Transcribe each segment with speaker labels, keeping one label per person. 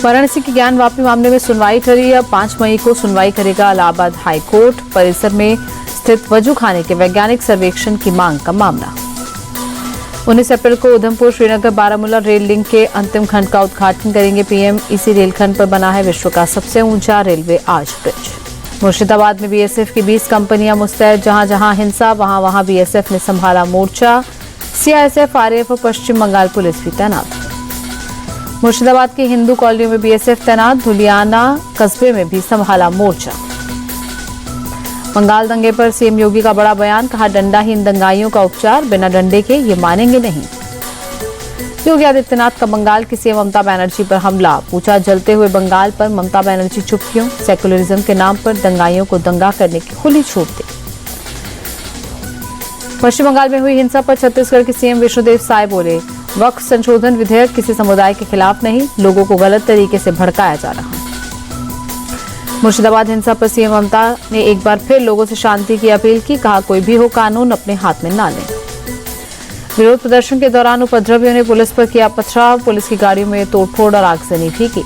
Speaker 1: वाराणसी के ज्ञान वापी मामले में सुनवाई टली। अब 5 मई को सुनवाई करेगा इलाहाबाद हाई कोर्ट। परिसर में स्थित वजू खाने के वैज्ञानिक सर्वेक्षण की मांग का मामला। 19 अप्रैल को उधमपुर श्रीनगर बारामूला रेल लिंक के अंतिम खंड का उद्घाटन करेंगे पीएम। इसी रेलखंड पर बना है विश्व का सबसे ऊंचा रेलवे आर्च ब्रिज। मुर्शिदाबाद में बीएसएफ की 20 कंपनियां मुस्तैद। जहां जहां हिंसा वहां बीएसएफ ने संभाला मोर्चा। सीआईएसएफ, आरएएफ और पश्चिम बंगाल पुलिस भी तैनात। मुर्शिदाबाद की हिंदू कॉलोनियों में बीएसएफ तैनात। धुलियाना कस्बे में भी संभाला मोर्चा। बंगाल दंगे पर सीएम योगी का बड़ा बयान। कहा, डंडाहीन दंगाइयों का उपचार, बिना डंडे के ये मानेंगे नहीं। योगी आदित्यनाथ का बंगाल की सीएम ममता बनर्जी पर हमला। पूछा, जलते हुए बंगाल पर ममता बनर्जी चुप क्यों? सेकुलरिज्म के नाम पर दंगाइयों को दंगा करने की खुली छूट दी। पश्चिम बंगाल में हुई हिंसा पर छत्तीसगढ़ के सीएम विष्णुदेव साय बोले, वक्फ संशोधन विधेयक किसी समुदाय के खिलाफ नहीं, लोगों को गलत तरीके से भड़काया जा रहा है। मुर्शिदाबाद हिंसा पर सीएम ममता ने एक बार फिर लोगों से शांति की अपील की। कहा, कोई भी हो कानून अपने हाथ में ना लें। विरोध प्रदर्शन के दौरान उपद्रवियों ने पुलिस पर किया पथराव। पुलिस की गाड़ियों में तोड़फोड़ और आगजनी भी की।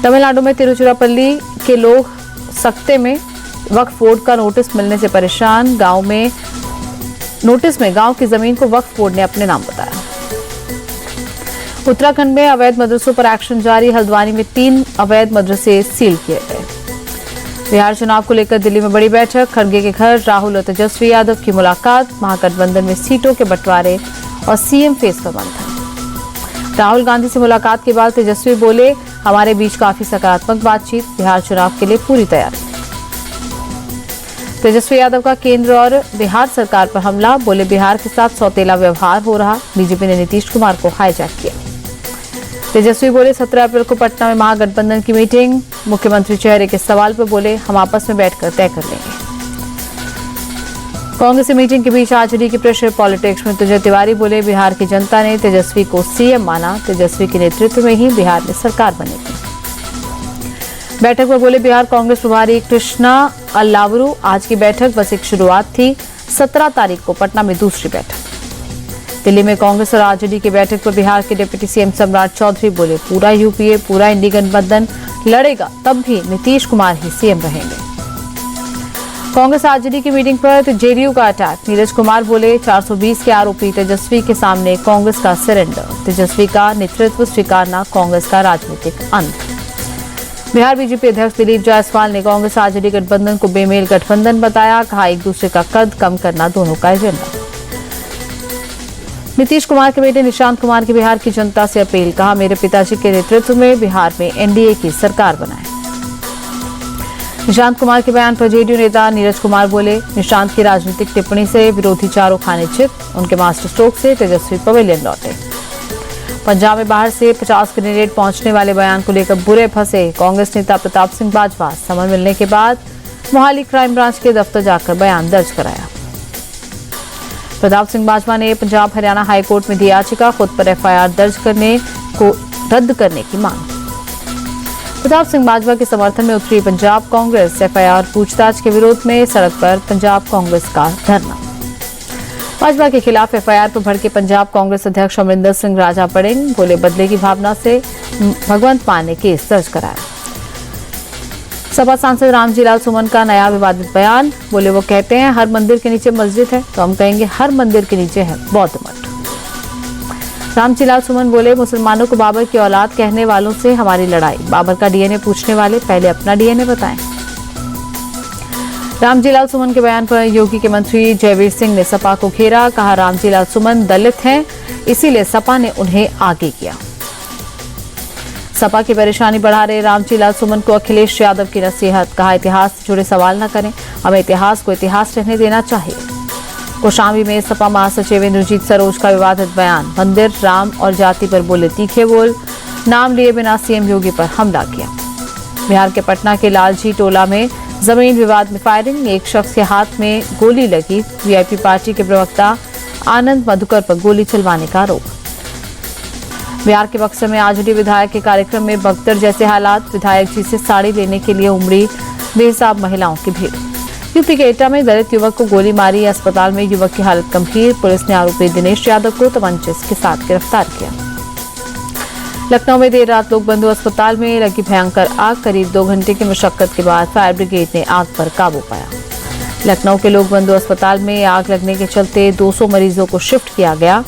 Speaker 1: तमिलनाडु में तिरुचिरापल्ली के लोग सख्ते में वक्फ बोर्ड का नोटिस मिलने से परेशान। नोटिस में गांव की जमीन को वक्फ बोर्ड ने अपने नाम बताया। उत्तराखंड में अवैध मदरसों पर एक्शन जारी। हल्द्वानी में 3 अवैध मदरसे सील किए गए। बिहार चुनाव को लेकर दिल्ली में बड़ी बैठक। खड़गे के घर राहुल और तेजस्वी यादव की मुलाकात। महागठबंधन में सीटों के बंटवारे और सीएम फेस पर मंथन। राहुल गांधी से मुलाकात के बाद तेजस्वी बोले, हमारे बीच काफी सकारात्मक बातचीत, बिहार चुनाव के लिए पूरी तैयारी। तेजस्वी यादव का केंद्र और बिहार सरकार पर हमला। बोले, बिहार के साथ सौतेला व्यवहार हो रहा। बीजेपी ने नीतीश कुमार को हाईजैक किया। तेजस्वी बोले, 17 अप्रैल को पटना में महागठबंधन की मीटिंग। मुख्यमंत्री चेहरे के सवाल पर बोले, हम आपस में बैठकर तय कर लेंगे। कांग्रेस मीटिंग के बीच आरजेडी की प्रेशर पॉलिटिक्स में तुजय तिवारी बोले, बिहार की जनता ने तेजस्वी को सीएम माना। तेजस्वी के नेतृत्व में ही बिहार में सरकार बनेगी। बैठक में बोले बिहार कांग्रेस प्रभारी कृष्णा अल्लावरू, आज की बैठक बस एक शुरुआत थी। 17 तारीख को पटना में दूसरी बैठक। दिल्ली में कांग्रेस और आरजेडी की बैठक पर बिहार के डिप्टी सीएम सम्राट चौधरी बोले, पूरा यूपीए, पूरा इंडी गठबंधन लड़ेगा, तब भी नीतीश कुमार ही सीएम रहेंगे। कांग्रेस आरजेडी की मीटिंग पर जेडीयू का अटैक। नीरज कुमार बोले, 420 के आरोपी तेजस्वी के सामने कांग्रेस का सरेंडर। तेजस्वी का नेतृत्व स्वीकारना कांग्रेस का राजनीतिक अंत। बिहार बीजेपी अध्यक्ष दिलीप जायसवाल ने कांग्रेस आरजेडी गठबंधन को बेमेल गठबंधन बताया। कहा, एक दूसरे का कद कम करना दोनों का एजेंडा। नीतीश कुमार के बेटे निशांत कुमार की बिहार की जनता से अपील। कहा, मेरे पिताजी के नेतृत्व में बिहार में एनडीए की सरकार बनाए। निशांत कुमार के बयान पर जेडीयू नेता नीरज कुमार बोले, निशांत की राजनीतिक टिप्पणी से विरोधी चारों खाने चित। उनके मास्टर स्ट्रोक से तेजस्वी पवेलियन लौटे। पंजाब में बाहर से 50 कैंडिडेट पहुंचने वाले बयान को लेकर बुरे फंसे कांग्रेस नेता प्रताप सिंह बाजवा। समन मिलने के बाद मोहाली क्राइम ब्रांच के दफ्तर जाकर बयान दर्ज कराया। प्रताप सिंह बाजवा ने पंजाब हरियाणा हाईकोर्ट में दी याचिका। खुद पर एफआईआर दर्ज करने को रद्द करने की मांग। प्रताप सिंह बाजवा के समर्थन में उतरी पंजाब कांग्रेस। एफआईआर पूछताछ के विरोध में सड़क पर पंजाब कांग्रेस का धरना। भाजपा के खिलाफ एफआईआर पर भड़के पंजाब कांग्रेस अध्यक्ष अमरिंदर सिंह राजा पड़ेंग। बोले, बदले की भावना से भगवंत मान ने केस दर्ज कराया। सपा सांसद रामजी लाल सुमन का नया विवादित बयान। बोले, वो कहते हैं हर मंदिर के नीचे मस्जिद है, तो हम कहेंगे हर मंदिर के नीचे है बौद्ध मठ। रामजी लाल सुमन बोले, मुसलमानों को बाबर की औलाद कहने वालों से हमारी लड़ाई। बाबर का डीएनए पूछने वाले पहले अपना डीएनए बताएं। रामजी लाल सुमन के बयान पर योगी के मंत्री जयवीर सिंह ने सपा को घेरा। कहा, रामजी लाल सुमन दलित हैं, इसीलिए सपा ने उन्हें आगे किया। सपा की परेशानी बढ़ा रहे रामजी लाल सुमन को अखिलेश यादव की नसीहत। कहा, इतिहास से जुड़े सवाल न करें, हमें इतिहास को इतिहास रहने देना चाहिए। कौशाम्बी में सपा महासचिव इंद्रजीत सरोज का विवादित बयान। मंदिर, राम और जाति पर बोले तीखे बोल। नाम लिए बिना सीएम योगी पर हमला किया। बिहार के पटना के लालजी टोला में जमीन विवाद में फायरिंग। एक शख्स के हाथ में गोली लगी। वीआईपी पार्टी के प्रवक्ता आनंद मधुकर पर गोली चलवाने का आरोप। बिहार के बक्सर में आरजेडी विधायक के कार्यक्रम में भगदड़ जैसे हालात। विधायक जी से साड़ी लेने के लिए उमड़ी बेहिसाब महिलाओं की भीड़। यूपी के एटा में दलित युवक को गोली मारी। अस्पताल में युवक की हालत गंभीर। पुलिस ने आरोपी दिनेश यादव को तमंचे के साथ गिरफ्तार किया। लखनऊ में देर रात लोक बंधु अस्पताल में लगी भयंकर आग। करीब 2 घंटे की मशक्कत के बाद फायर ब्रिगेड ने आग पर काबू पाया। लखनऊ के लोक बंधु अस्पताल में आग लगने के चलते 200 मरीजों को शिफ्ट किया गया।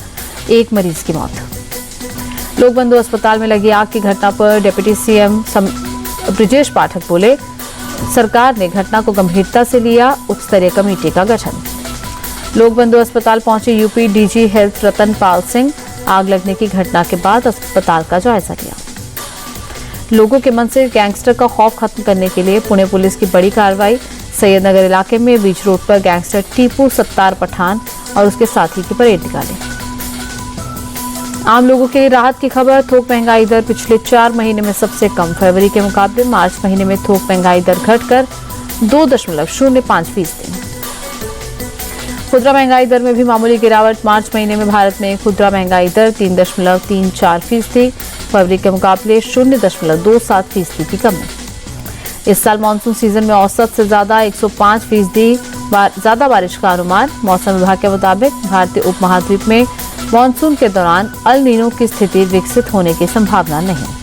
Speaker 1: 1 मरीज की मौत। लोक बंधु अस्पताल में लगी आग की घटना पर डिप्टी सीएम ब्रजेश पाठक बोले, सरकार ने घटना को गंभीरता से लिया, उच्च स्तरीय कमेटी का गठन। लोक बंधु अस्पताल पहुंचे UP DG health Ratan Pal Singh. आग लगने की घटना के बाद अस्पताल का जायजा लिया। लोगों के मन से गैंगस्टर का खौफ खत्म करने के लिए पुणे पुलिस की बड़ी कार्रवाई। सैयदनगर इलाके में बीच रोड पर गैंगस्टर टीपू सत्तार पठान और उसके साथी की परेड निकाली। आम लोगों के लिए राहत की खबर। थोक महंगाई दर पिछले 4 महीने में सबसे कम। फरवरी के मुकाबले मार्च महीने में थोक महंगाई दर घटकर 2.05%। खुदरा महंगाई दर में भी मामूली गिरावट। मार्च महीने में भारत में खुदरा महंगाई दर 3.34% फरवरी के मुकाबले 0.27% की कमी। इस साल मानसून सीजन में औसत से ज्यादा 105% ज्यादा बारिश का अनुमान। मौसम विभाग के मुताबिक भारतीय उपमहाद्वीप में मानसून के दौरान अल नीनो की स्थिति विकसित होने की संभावना नहीं।